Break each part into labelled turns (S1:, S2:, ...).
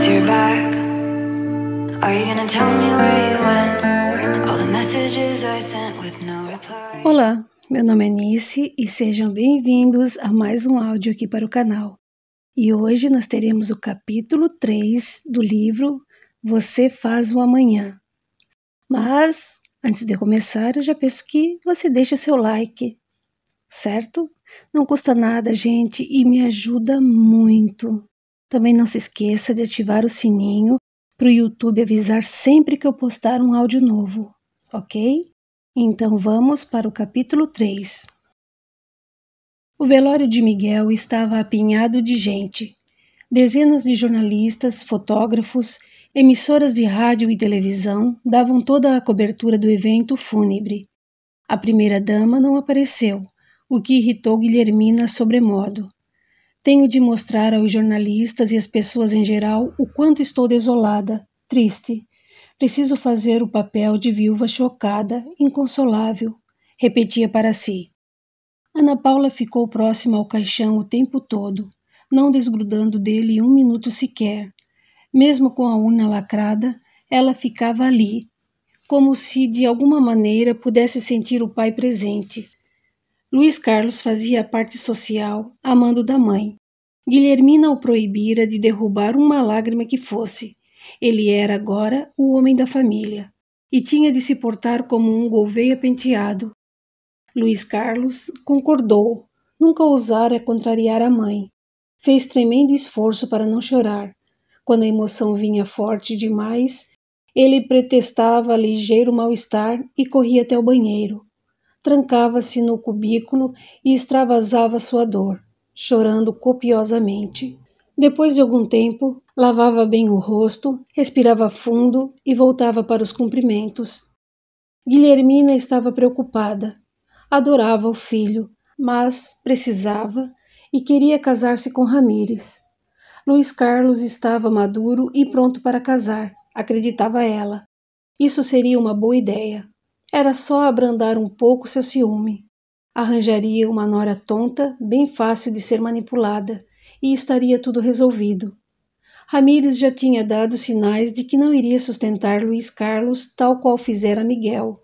S1: you're back. Are you gonna tell me where you went? All the messages I sent with no reply.
S2: Olá, meu nome é Nice e sejam bem-vindos a mais um áudio aqui para o canal. E hoje nós teremos o capítulo 3 do livro Você Faz o Amanhã. Mas, antes de começar, eu já peço que você deixe seu like, certo? Não custa nada, gente, e me ajuda muito. Também não se esqueça de ativar o sininho para o YouTube avisar sempre que eu postar um áudio novo, ok? Então vamos para o capítulo 3. O velório de Miguel estava apinhado de gente. Dezenas de jornalistas, fotógrafos, emissoras de rádio e televisão davam toda a cobertura do evento fúnebre. A primeira-dama não apareceu, o que irritou Guilhermina sobremodo. Tenho de mostrar aos jornalistas e às pessoas em geral o quanto estou desolada, triste. Preciso fazer o papel de viúva chocada, inconsolável, repetia para si. Ana Paula ficou próxima ao caixão o tempo todo, não desgrudando dele um minuto sequer. Mesmo com a urna lacrada, ela ficava ali, como se de alguma maneira pudesse sentir o pai presente. Luiz Carlos fazia a parte social, a mando da mãe. Guilhermina o proibira de derrubar uma lágrima que fosse. Ele era agora o homem da família, e tinha de se portar como um gouveia penteado. Luiz Carlos concordou, nunca ousara contrariar a mãe. Fez tremendo esforço para não chorar. Quando a emoção vinha forte demais, ele pretextava ligeiro mal-estar e corria até o banheiro. Trancava-se no cubículo e extravasava sua dor, chorando copiosamente. Depois de algum tempo, lavava bem o rosto, respirava fundo e voltava para os cumprimentos. Guilhermina estava preocupada. Adorava o filho, mas precisava e queria casar-se com Ramírez. Luiz Carlos estava maduro e pronto para casar, acreditava ela. Isso seria uma boa ideia. Era só abrandar um pouco seu ciúme. Arranjaria uma nora tonta, bem fácil de ser manipulada, e estaria tudo resolvido. Ramírez já tinha dado sinais de que não iria sustentar Luiz Carlos tal qual fizera Miguel.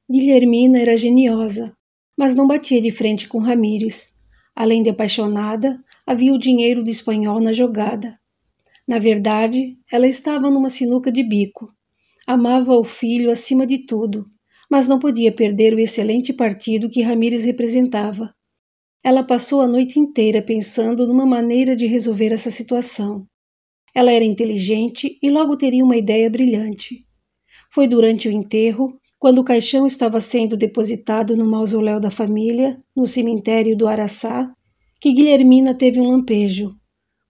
S2: Guilhermina era geniosa, mas não batia de frente com Ramírez. Além de apaixonada, havia o dinheiro do espanhol na jogada. Na verdade, ela estava numa sinuca de bico. Amava o filho acima de tudo, mas não podia perder o excelente partido que Ramírez representava. Ela passou a noite inteira pensando numa maneira de resolver essa situação. Ela era inteligente e logo teria uma ideia brilhante. Foi durante o enterro, quando o caixão estava sendo depositado no mausoléu da família, no cemitério do Araçá, que Guilhermina teve um lampejo.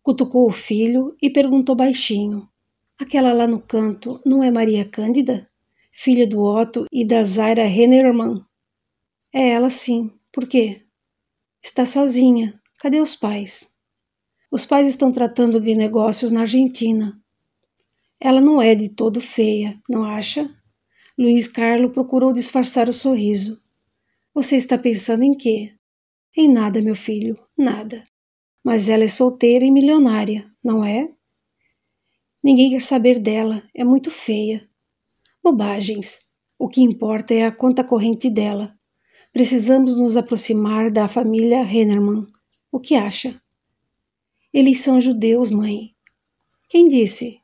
S2: Cutucou o filho e perguntou baixinho: aquela lá no canto não é Maria Cândida? Filha do Otto e da Zaira Hennerman? É ela sim. Por quê? Está sozinha. Cadê os pais? Os pais estão tratando de negócios na Argentina. Ela não é de todo feia, não acha? Luiz Carlos procurou disfarçar o sorriso. Você está pensando em quê? Em nada, meu filho, nada. Mas ela é solteira e milionária, não é? Ninguém quer saber dela, é muito feia. Bobagens. O que importa é a conta corrente dela. Precisamos nos aproximar da família Hennerman. O que acha? Eles são judeus, mãe. Quem disse?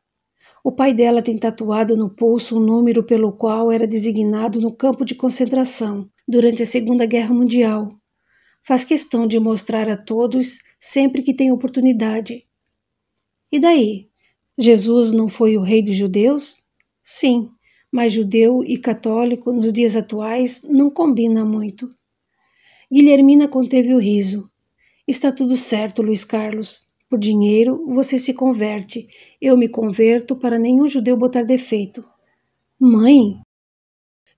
S2: O pai dela tem tatuado no pulso o número pelo qual era designado no campo de concentração durante a Segunda Guerra Mundial. Faz questão de mostrar a todos sempre que tem oportunidade. E daí? Jesus não foi o rei dos judeus? Sim, mas judeu e católico nos dias atuais não combina muito. Guilhermina conteve o riso. Está tudo certo, Luiz Carlos. Por dinheiro você se converte. Eu me converto para nenhum judeu botar defeito. Mãe?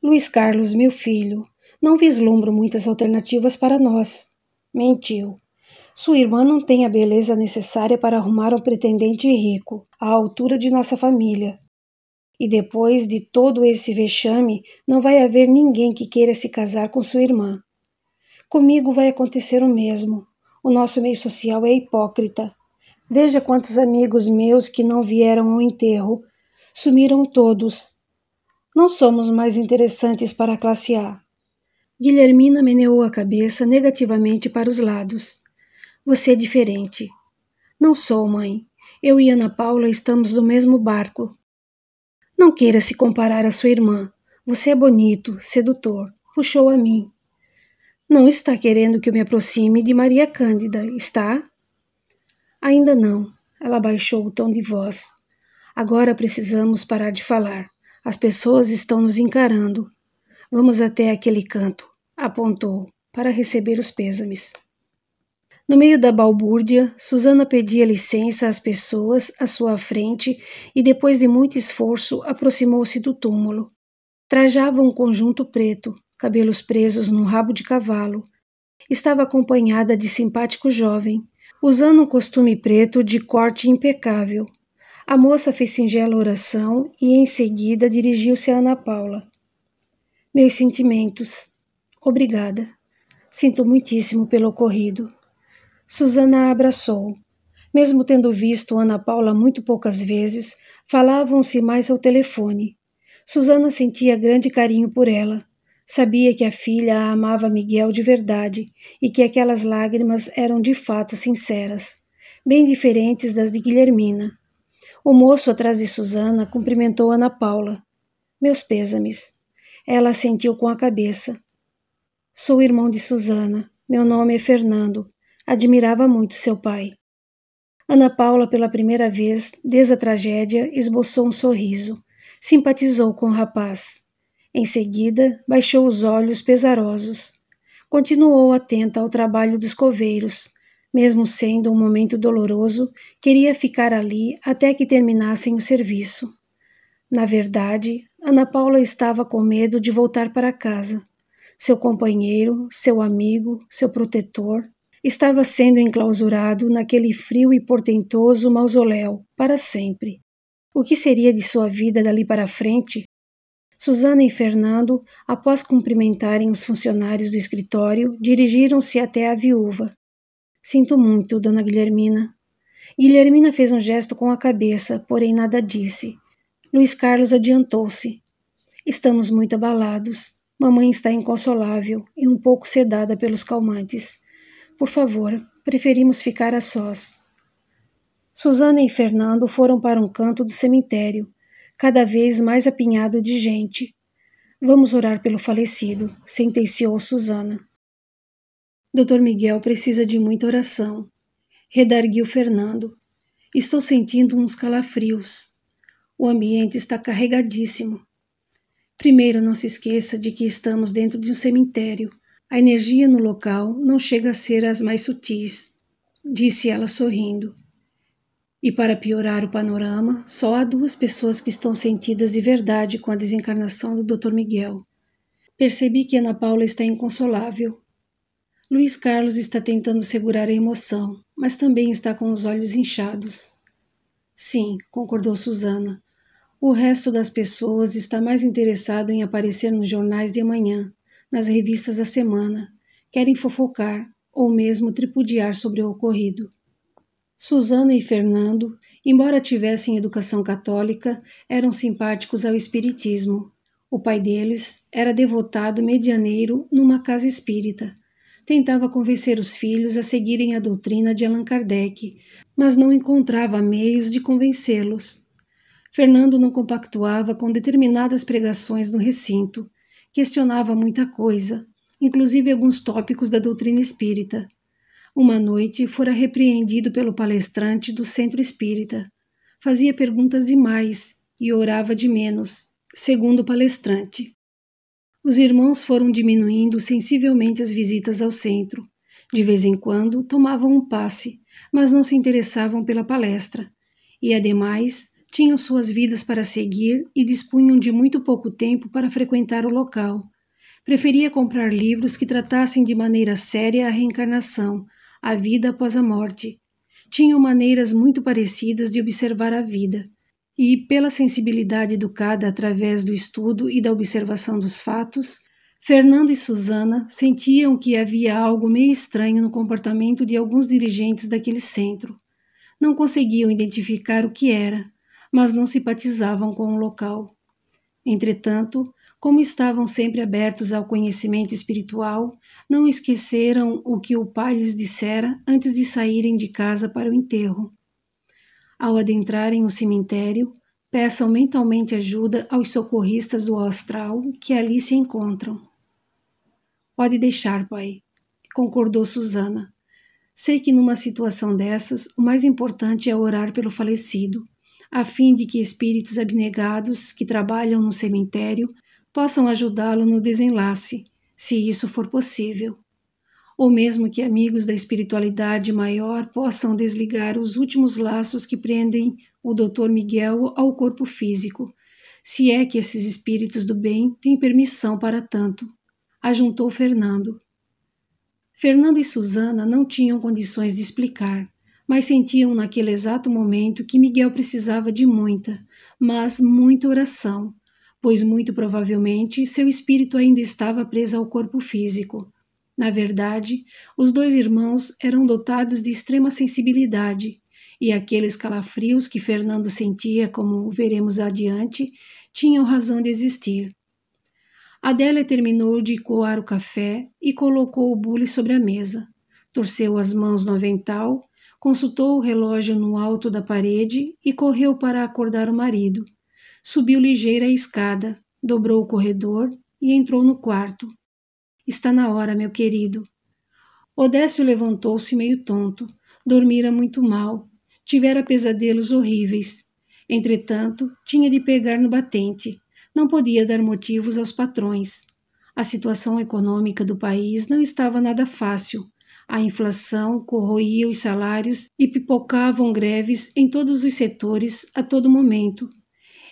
S2: Luiz Carlos, meu filho, não vislumbro muitas alternativas para nós. Mentiu. Sua irmã não tem a beleza necessária para arrumar um pretendente rico, à altura de nossa família. E depois de todo esse vexame, não vai haver ninguém que queira se casar com sua irmã. Comigo vai acontecer o mesmo. O nosso meio social é hipócrita. Veja quantos amigos meus que não vieram ao enterro. Sumiram todos. Não somos mais interessantes para a classe A. Guilhermina meneou a cabeça negativamente para os lados. Você é diferente. Não sou, mãe. Eu e Ana Paula estamos no mesmo barco. Não queira se comparar à sua irmã. Você é bonito, sedutor. Puxou a mim. Não está querendo que eu me aproxime de Maria Cândida, está? Ainda não. Ela baixou o tom de voz. Agora precisamos parar de falar. As pessoas estão nos encarando. Vamos até aquele canto, apontou, para receber os pêsames. No meio da balbúrdia, Susana pedia licença às pessoas à sua frente e, depois de muito esforço, aproximou-se do túmulo. Trajava um conjunto preto, cabelos presos num rabo de cavalo. Estava acompanhada de simpático jovem, usando um costume preto de corte impecável. A moça fez singela oração e, em seguida, dirigiu-se a Ana Paula. Meus sentimentos. Obrigada. Sinto muitíssimo pelo ocorrido. Susana a abraçou. Mesmo tendo visto Ana Paula muito poucas vezes, falavam-se mais ao telefone. Susana sentia grande carinho por ela. Sabia que a filha a amava Miguel de verdade e que aquelas lágrimas eram de fato sinceras, bem diferentes das de Guilhermina. O moço atrás de Susana cumprimentou Ana Paula. Meus pêsames. Ela assentiu com a cabeça. Sou irmão de Susana. Meu nome é Fernando. Admirava muito seu pai. Ana Paula, pela primeira vez, desde a tragédia, esboçou um sorriso. Simpatizou com o rapaz. Em seguida, baixou os olhos pesarosos. Continuou atenta ao trabalho dos coveiros. Mesmo sendo um momento doloroso, queria ficar ali até que terminassem o serviço. Na verdade, Ana Paula estava com medo de voltar para casa. Seu companheiro, seu amigo, seu protetor, estava sendo enclausurado naquele frio e portentoso mausoléu, para sempre. O que seria de sua vida dali para frente? Susana e Fernando, após cumprimentarem os funcionários do escritório, dirigiram-se até a viúva. Sinto muito, dona Guilhermina. Guilhermina fez um gesto com a cabeça, porém nada disse. Luiz Carlos adiantou-se. Estamos muito abalados. Mamãe está inconsolável e um pouco sedada pelos calmantes. Por favor, preferimos ficar a sós. Susana e Fernando foram para um canto do cemitério, cada vez mais apinhado de gente. Vamos orar pelo falecido, sentenciou Susana. Dr. Miguel precisa de muita oração, redarguiu Fernando. Estou sentindo uns calafrios. O ambiente está carregadíssimo. Primeiro, não se esqueça de que estamos dentro de um cemitério. A energia no local não chega a ser as mais sutis, disse ela sorrindo. E para piorar o panorama, só há 2 pessoas que estão sentidas de verdade com a desencarnação do Dr. Miguel. Percebi que Ana Paula está inconsolável. Luiz Carlos está tentando segurar a emoção, mas também está com os olhos inchados. Sim, concordou Susana. O resto das pessoas está mais interessado em aparecer nos jornais de amanhã, nas revistas da semana. Querem fofocar ou mesmo tripudiar sobre o ocorrido. Susana e Fernando, embora tivessem educação católica, eram simpáticos ao espiritismo. O pai deles era devotado medianeiro numa casa espírita. Tentava convencer os filhos a seguirem a doutrina de Allan Kardec, mas não encontrava meios de convencê-los. Fernando não compactuava com determinadas pregações no recinto, questionava muita coisa, inclusive alguns tópicos da doutrina espírita. Uma noite fora repreendido pelo palestrante do centro espírita. Fazia perguntas demais e orava de menos, segundo o palestrante. Os irmãos foram diminuindo sensivelmente as visitas ao centro. De vez em quando tomavam um passe, mas não se interessavam pela palestra. E, ademais, tinham suas vidas para seguir e dispunham de muito pouco tempo para frequentar o local. Preferia comprar livros que tratassem de maneira séria a reencarnação, a vida após a morte. Tinham maneiras muito parecidas de observar a vida, e, pela sensibilidade educada através do estudo e da observação dos fatos, Fernando e Susana sentiam que havia algo meio estranho no comportamento de alguns dirigentes daquele centro. Não conseguiam identificar o que era, mas não simpatizavam com o local. Entretanto, como estavam sempre abertos ao conhecimento espiritual, não esqueceram o que o pai lhes dissera antes de saírem de casa para o enterro. Ao adentrarem o cemitério, peçam mentalmente ajuda aos socorristas do astral que ali se encontram. Pode deixar, pai, concordou Susana. Sei que numa situação dessas, o mais importante é orar pelo falecido, a fim de que espíritos abnegados que trabalham no cemitério possam ajudá-lo no desenlace, se isso for possível. Ou mesmo que amigos da espiritualidade maior possam desligar os últimos laços que prendem o Dr. Miguel ao corpo físico, se é que esses espíritos do bem têm permissão para tanto, ajuntou Fernando. Fernando e Susana não tinham condições de explicar, mas sentiam naquele exato momento que Miguel precisava de muita, mas muita oração, pois muito provavelmente seu espírito ainda estava preso ao corpo físico. Na verdade, os dois irmãos eram dotados de extrema sensibilidade, e aqueles calafrios que Fernando sentia, como veremos adiante, tinham razão de existir. Adélia terminou de coar o café e colocou o bule sobre a mesa. Torceu as mãos no avental, consultou o relógio no alto da parede e correu para acordar o marido. Subiu ligeira a escada, dobrou o corredor e entrou no quarto. Está na hora, meu querido. Odécio levantou-se meio tonto. Dormira muito mal. Tivera pesadelos horríveis. Entretanto, tinha de pegar no batente. Não podia dar motivos aos patrões. A situação econômica do país não estava nada fácil. A inflação corroía os salários e pipocavam greves em todos os setores a todo momento.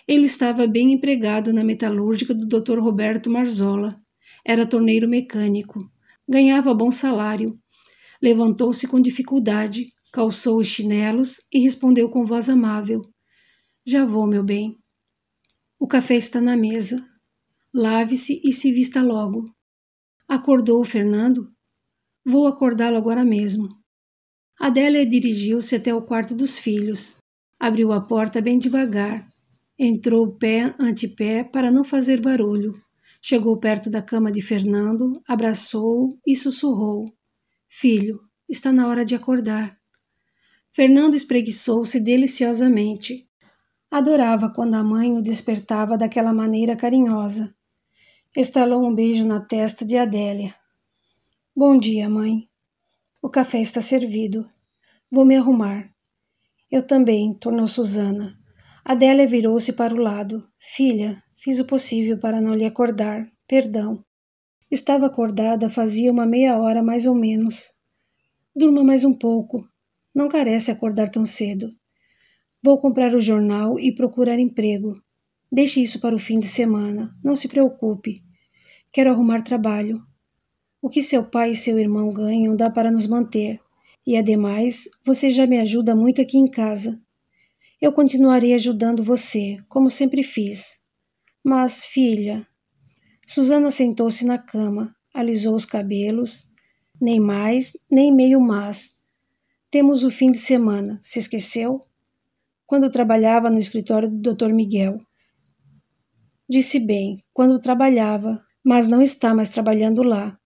S2: Ele estava bem empregado na metalúrgica do Dr. Roberto Marzola. Era torneiro mecânico. Ganhava bom salário. Levantou-se com dificuldade, calçou os chinelos e respondeu com voz amável. Já vou, meu bem. O café está na mesa. Lave-se e se vista logo. Acordou o Fernando? Vou acordá-lo agora mesmo. Adélia dirigiu-se até o quarto dos filhos. Abriu a porta bem devagar. Entrou pé ante pé para não fazer barulho. Chegou perto da cama de Fernando, abraçou-o e sussurrou. Filho, está na hora de acordar. Fernando espreguiçou-se deliciosamente. Adorava quando a mãe o despertava daquela maneira carinhosa. Estalou um beijo na testa de Adélia. Bom dia, mãe. O café está servido. Vou me arrumar. Eu também, tornou Susana. Adélia virou-se para o lado. Filha, fiz o possível para não lhe acordar. Perdão. Estava acordada fazia uma meia hora mais ou menos. Durma mais um pouco. Não carece acordar tão cedo. Vou comprar o jornal e procurar emprego. Deixe isso para o fim de semana. Não se preocupe. Quero arrumar trabalho. O que seu pai e seu irmão ganham dá para nos manter. E, ademais, você já me ajuda muito aqui em casa. Eu continuarei ajudando você, como sempre fiz. Mas, filha... Susana sentou-se na cama, alisou os cabelos. Nem mais, nem meio mas. Temos o fim de semana, se esqueceu? Quando trabalhava no escritório do Dr. Miguel. Disse bem, quando trabalhava, mas não está mais trabalhando lá.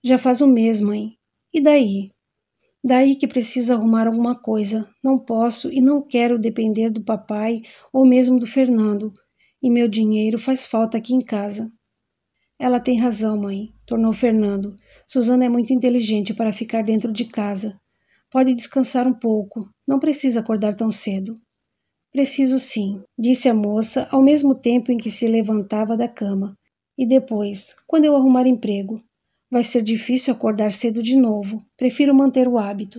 S2: Já faz um mês, mãe. E daí? Daí que preciso arrumar alguma coisa. Não posso e não quero depender do papai ou mesmo do Fernando. E meu dinheiro faz falta aqui em casa. Ela tem razão, mãe, tornou Fernando. Susana é muito inteligente para ficar dentro de casa. Pode descansar um pouco. Não precisa acordar tão cedo. Preciso sim, disse a moça ao mesmo tempo em que se levantava da cama. E depois, quando eu arrumar emprego? Vai ser difícil acordar cedo de novo. Prefiro manter o hábito.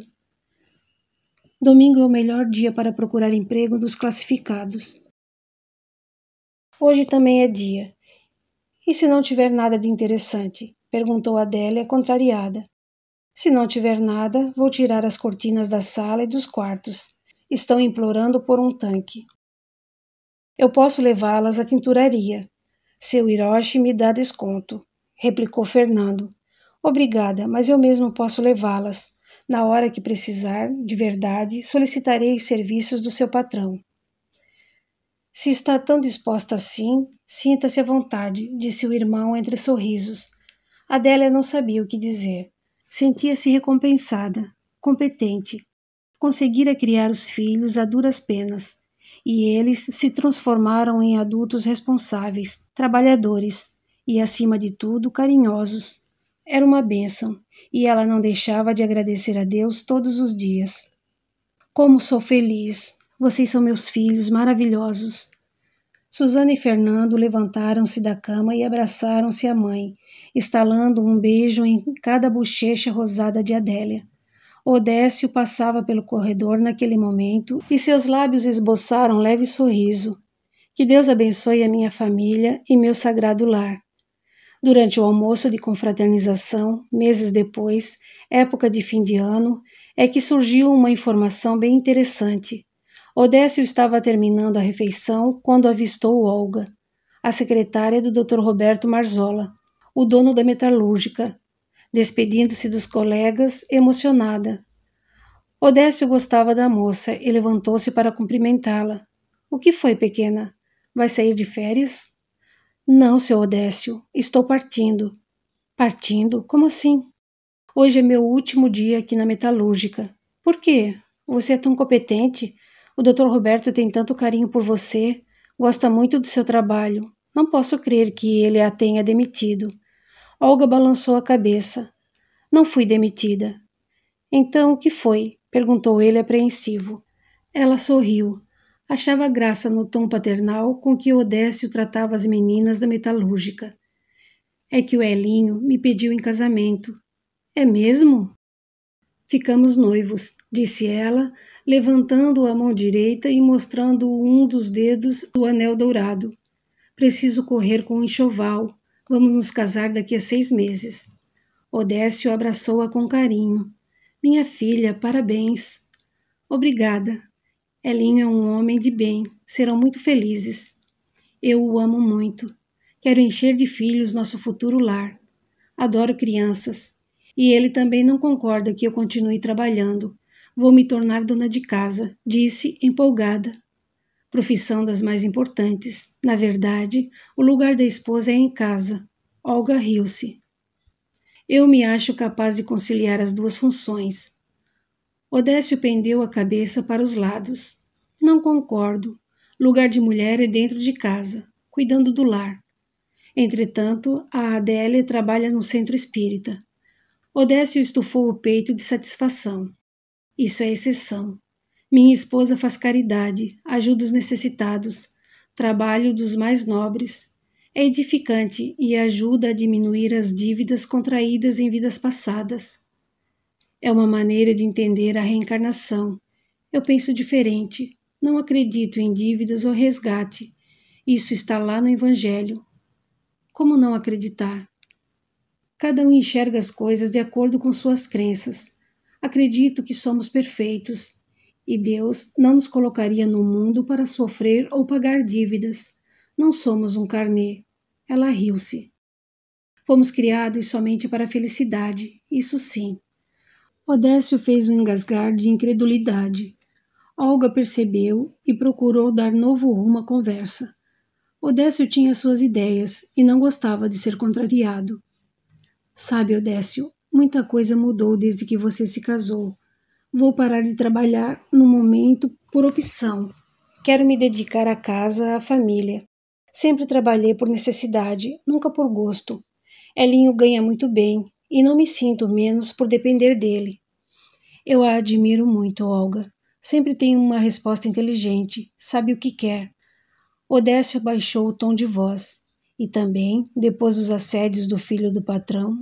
S2: Domingo é o melhor dia para procurar emprego dos classificados. Hoje também é dia. E se não tiver nada de interessante? Perguntou Adélia, contrariada. Se não tiver nada, vou tirar as cortinas da sala e dos quartos. Estão implorando por um tanque. Eu posso levá-las à tinturaria. Seu Hiroshi me dá desconto, replicou Fernando. Obrigada, mas eu mesmo posso levá-las. Na hora que precisar, de verdade, solicitarei os serviços do seu patrão. Se está tão disposta assim, sinta-se à vontade, disse o irmão entre sorrisos. Adélia não sabia o que dizer. Sentia-se recompensada, competente. Conseguira criar os filhos a duras penas, e eles se transformaram em adultos responsáveis, trabalhadores e, acima de tudo, carinhosos. Era uma bênção, e ela não deixava de agradecer a Deus todos os dias. Como sou feliz! Vocês são meus filhos maravilhosos. Susana e Fernando levantaram-se da cama e abraçaram-se à mãe, estalando um beijo em cada bochecha rosada de Adélia. Odécio passava pelo corredor naquele momento e seus lábios esboçaram um leve sorriso. Que Deus abençoe a minha família e meu sagrado lar. Durante o almoço de confraternização, meses depois, época de fim de ano, é que surgiu uma informação bem interessante. Odécio estava terminando a refeição quando avistou Olga, a secretária do Dr. Roberto Marzola, o dono da metalúrgica, despedindo-se dos colegas, emocionada. Odécio gostava da moça e levantou-se para cumprimentá-la. — O que foi, pequena? Vai sair de férias? — Não, seu Odécio, estou partindo. — Partindo? Como assim? Hoje é meu último dia aqui na metalúrgica. — Por quê? Você é tão competente. O Dr. Roberto tem tanto carinho por você, gosta muito do seu trabalho. Não posso crer que ele a tenha demitido. Olga balançou a cabeça. Não fui demitida. Então, o que foi? Perguntou ele apreensivo. Ela sorriu. Achava graça no tom paternal com que Odécio tratava as meninas da metalúrgica. É que o Elinho me pediu em casamento. É mesmo? Ficamos noivos, disse ela, levantando a mão direita e mostrando um dos dedos do anel dourado. Preciso correr com o enxoval. Vamos nos casar daqui a 6 meses. Odécio abraçou-a com carinho. Minha filha, parabéns. Obrigada. Elinho é um homem de bem. Serão muito felizes. Eu o amo muito. Quero encher de filhos nosso futuro lar. Adoro crianças. E ele também não concorda que eu continue trabalhando. Vou me tornar dona de casa, disse, empolgada. Profissão das mais importantes. Na verdade, o lugar da esposa é em casa. Olga riu-se. Eu me acho capaz de conciliar as duas funções. Odécio pendeu a cabeça para os lados. Não concordo. Lugar de mulher é dentro de casa, cuidando do lar. Entretanto, a Adélia trabalha no centro espírita. Odécio estufou o peito de satisfação. Isso é exceção. Minha esposa faz caridade, ajuda os necessitados, trabalho dos mais nobres. É edificante e ajuda a diminuir as dívidas contraídas em vidas passadas. É uma maneira de entender a reencarnação. Eu penso diferente. Não acredito em dívidas ou resgate. Isso está lá no Evangelho. Como não acreditar? Cada um enxerga as coisas de acordo com suas crenças. Acredito que somos perfeitos, e Deus não nos colocaria no mundo para sofrer ou pagar dívidas. Não somos um carnê. Ela riu-se. Fomos criados somente para a felicidade, isso sim. Odécio fez um engasgar de incredulidade. Olga percebeu e procurou dar novo rumo à conversa. Odécio tinha suas ideias e não gostava de ser contrariado. Sabe, Odécio, muita coisa mudou desde que você se casou. Vou parar de trabalhar no momento por opção. Quero me dedicar à casa, à família. Sempre trabalhei por necessidade, nunca por gosto. Elinho ganha muito bem e não me sinto menos por depender dele. Eu a admiro muito, Olga. Sempre tem uma resposta inteligente, sabe o que quer. Odécio baixou o tom de voz. E também, depois dos assédios do filho do patrão,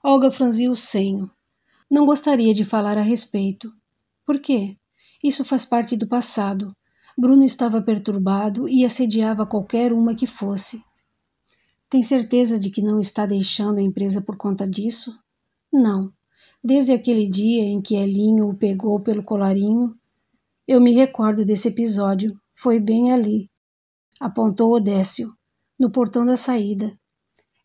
S2: Olga franziu o senho. Não gostaria de falar a respeito. Por quê? Isso faz parte do passado. Bruno estava perturbado e assediava qualquer uma que fosse. Tem certeza de que não está deixando a empresa por conta disso? Não. Desde aquele dia em que Elinho o pegou pelo colarinho, eu me recordo desse episódio. Foi bem ali. Apontou Odécio, no portão da saída.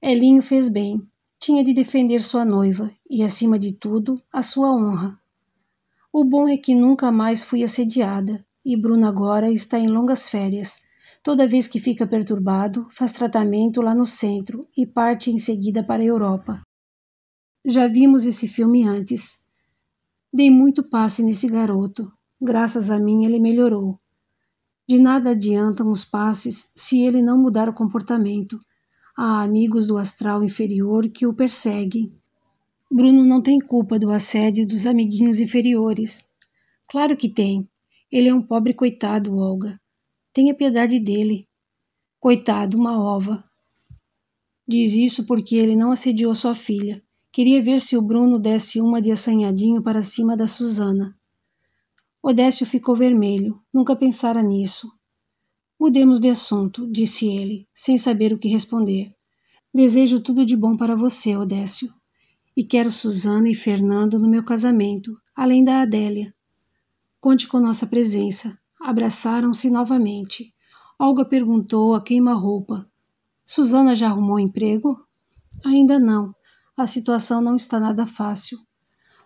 S2: Elinho fez bem. Tinha de defender sua noiva e, acima de tudo, a sua honra. O bom é que nunca mais fui assediada e Bruno agora está em longas férias. Toda vez que fica perturbado, faz tratamento lá no centro e parte em seguida para a Europa. Já vimos esse filme antes. Dei muito passe nesse garoto. Graças a mim ele melhorou. De nada adiantam os passes se ele não mudar o comportamento. Há amigos do astral inferior que o perseguem. Bruno não tem culpa do assédio dos amiguinhos inferiores. Claro que tem. Ele é um pobre coitado, Olga. Tenha piedade dele. Coitado, uma ova. Diz isso porque ele não assediou sua filha. Queria ver se o Bruno desse uma de assanhadinho para cima da Susana. Odécio ficou vermelho. Nunca pensara nisso. Mudemos de assunto, disse ele, sem saber o que responder. Desejo tudo de bom para você, Odécio. E quero Susana e Fernando no meu casamento, além da Adélia. Conte com nossa presença. Abraçaram-se novamente. Olga perguntou a queima-roupa. Susana já arrumou emprego? Ainda não. A situação não está nada fácil.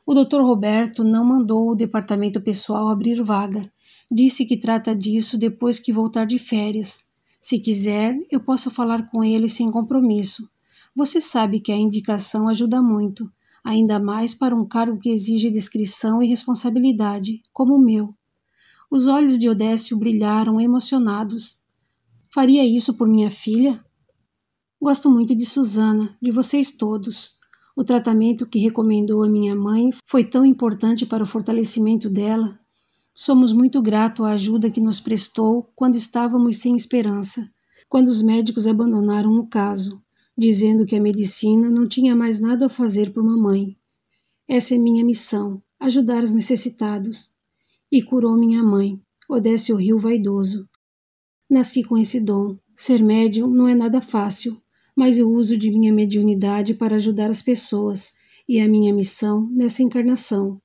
S2: O Dr. Roberto não mandou o departamento pessoal abrir vaga. Disse que trata disso depois que voltar de férias. Se quiser, eu posso falar com ele sem compromisso. Você sabe que a indicação ajuda muito, ainda mais para um cargo que exige discrição e responsabilidade, como o meu. Os olhos de Odécio brilharam emocionados. Faria isso por minha filha? Gosto muito de Susana, de vocês todos. O tratamento que recomendou a minha mãe foi tão importante para o fortalecimento dela. Somos muito gratos à ajuda que nos prestou quando estávamos sem esperança, quando os médicos abandonaram o caso, dizendo que a medicina não tinha mais nada a fazer por mamãe. Essa é minha missão, ajudar os necessitados. E curou minha mãe. Odécio riu vaidoso. Nasci com esse dom. Ser médium não é nada fácil, mas eu uso de minha mediunidade para ajudar as pessoas, e a minha missão nessa encarnação.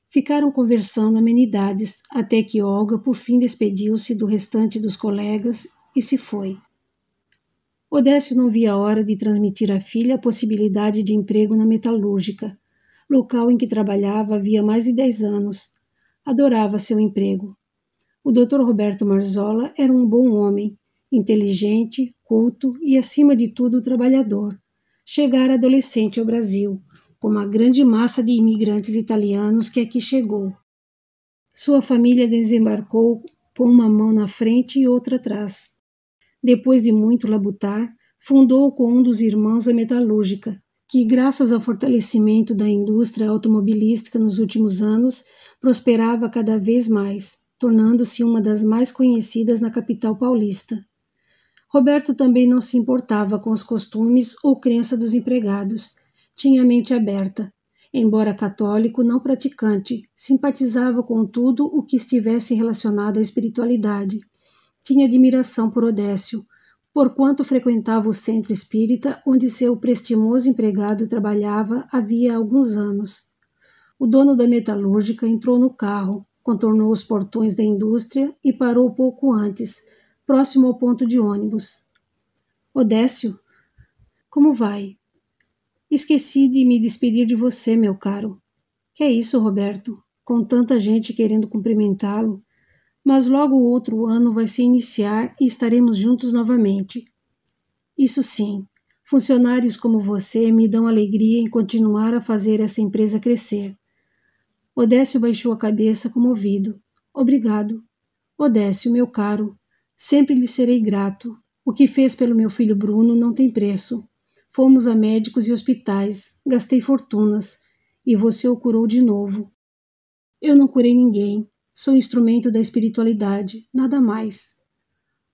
S2: Ficaram conversando amenidades, até que Olga por fim despediu-se do restante dos colegas e se foi. Odécio não via a hora de transmitir à filha a possibilidade de emprego na metalúrgica, local em que trabalhava havia mais de 10 anos. Adorava seu emprego. O Dr. Roberto Marzola era um bom homem, inteligente, culto e, acima de tudo, trabalhador. Chegara adolescente ao Brasil, como a grande massa de imigrantes italianos que aqui chegou. Sua família desembarcou com uma mão na frente e outra atrás. Depois de muito labutar, fundou com um dos irmãos a metalúrgica, que, graças ao fortalecimento da indústria automobilística nos últimos anos, prosperava cada vez mais, tornando-se uma das mais conhecidas na capital paulista. Roberto também não se importava com os costumes ou crença dos empregados. Tinha a mente aberta. Embora católico não praticante, simpatizava com tudo o que estivesse relacionado à espiritualidade. Tinha admiração por Odécio, porquanto frequentava o centro espírita onde seu prestimoso empregado trabalhava havia alguns anos. O dono da metalúrgica entrou no carro, contornou os portões da indústria e parou pouco antes, próximo ao ponto de ônibus. Odécio, como vai? Esqueci de me despedir de você, meu caro. Que é isso, Roberto? Com tanta gente querendo cumprimentá-lo. Mas logo o outro ano vai se iniciar e estaremos juntos novamente. Isso sim, funcionários como você me dão alegria em continuar a fazer essa empresa crescer. Odécio baixou a cabeça comovido. Obrigado. Odécio, meu caro, sempre lhe serei grato. O que fez pelo meu filho Bruno não tem preço. Fomos a médicos e hospitais, gastei fortunas, e você o curou de novo. Eu não curei ninguém, sou instrumento da espiritualidade, nada mais.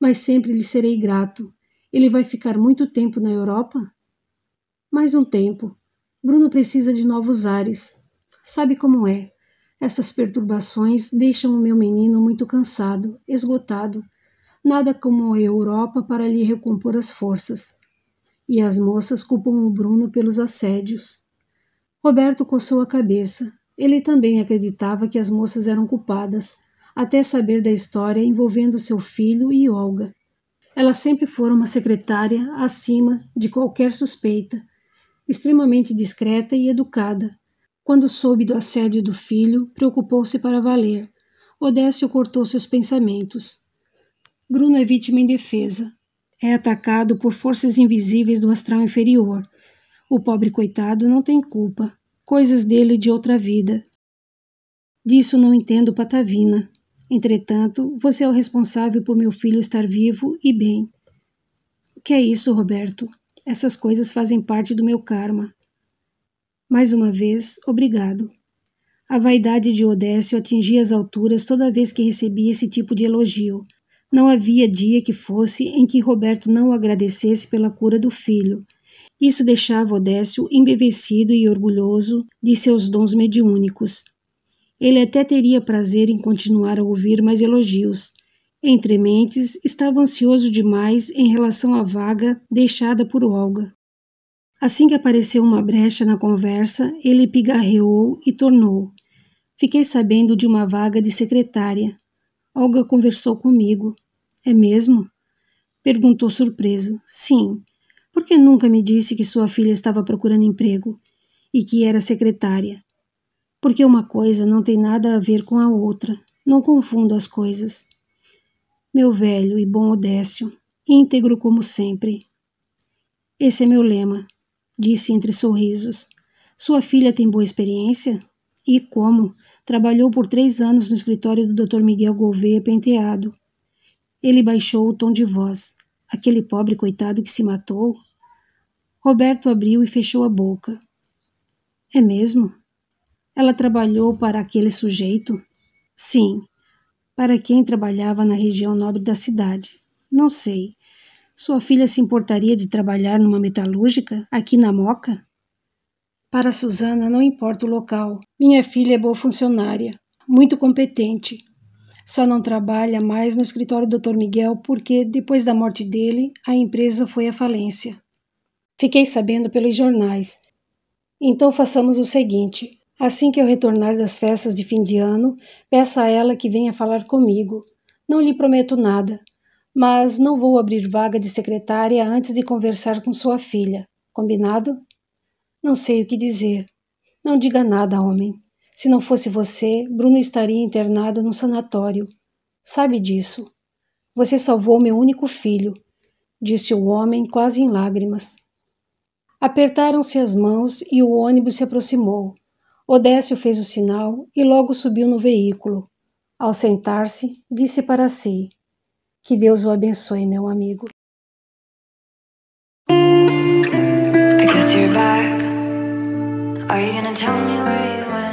S2: Mas sempre lhe serei grato. Ele vai ficar muito tempo na Europa? Mais um tempo. Bruno precisa de novos ares. Sabe como é? Essas perturbações deixam o meu menino muito cansado, esgotado. Nada como a Europa para lhe recompor as forças. E as moças culpam o Bruno pelos assédios. Roberto coçou a cabeça. Ele também acreditava que as moças eram culpadas, até saber da história envolvendo seu filho e Olga. Ela sempre fora uma secretária acima de qualquer suspeita. extremamente discreta e educada. Quando soube do assédio do filho, preocupou-se para valer. Odécio cortou seus pensamentos. Bruno é vítima indefesa. É atacado por forças invisíveis do astral inferior. O pobre coitado não tem culpa. Coisas dele de outra vida. Disso não entendo patavina. Entretanto, você é o responsável por meu filho estar vivo e bem. O que é isso, Roberto? Essas coisas fazem parte do meu karma. Mais uma vez, obrigado. A vaidade de Odécio atingia as alturas toda vez que recebia esse tipo de elogio. Não havia dia que fosse em que Roberto não o agradecesse pela cura do filho. Isso deixava Odécio embevecido e orgulhoso de seus dons mediúnicos. Ele até teria prazer em continuar a ouvir mais elogios. Entre mentes, estava ansioso demais em relação à vaga deixada por Olga. Assim que apareceu uma brecha na conversa, ele pigarreou e tornou. Fiquei sabendo de uma vaga de secretária. Olga conversou comigo. É mesmo? Perguntou surpreso. Sim. Por que nunca me disse que sua filha estava procurando emprego e que era secretária? Porque uma coisa não tem nada a ver com a outra. Não confundo as coisas. Meu velho e bom Odécio, íntegro como sempre. Esse é meu lema, disse entre sorrisos. Sua filha tem boa experiência? E como? Trabalhou por 3 anos no escritório do Dr. Miguel Gouveia Penteado. Ele baixou o tom de voz. Aquele pobre coitado que se matou? Roberto abriu e fechou a boca. É mesmo? Ela trabalhou para aquele sujeito? Sim, para quem trabalhava na região nobre da cidade. Não sei. Sua filha se importaria de trabalhar numa metalúrgica, aqui na Moca? Para Susana não importa o local. Minha filha é boa funcionária, muito competente. Só não trabalha mais no escritório do Dr. Miguel porque, depois da morte dele, a empresa foi à falência. Fiquei sabendo pelos jornais. Então façamos o seguinte. Assim que eu retornar das festas de fim de ano, peça a ela que venha falar comigo. Não lhe prometo nada, mas não vou abrir vaga de secretária antes de conversar com sua filha. Combinado? Não sei o que dizer. Não diga nada, homem. Se não fosse você, Bruno estaria internado num sanatório. Sabe disso. Você salvou meu único filho, disse o homem quase em lágrimas. Apertaram-se as mãos e o ônibus se aproximou. Odécio fez o sinal e logo subiu no veículo. Ao sentar-se, disse para si: que Deus o abençoe, meu amigo.
S1: I guess you're back. Are you gonna tell me where you went?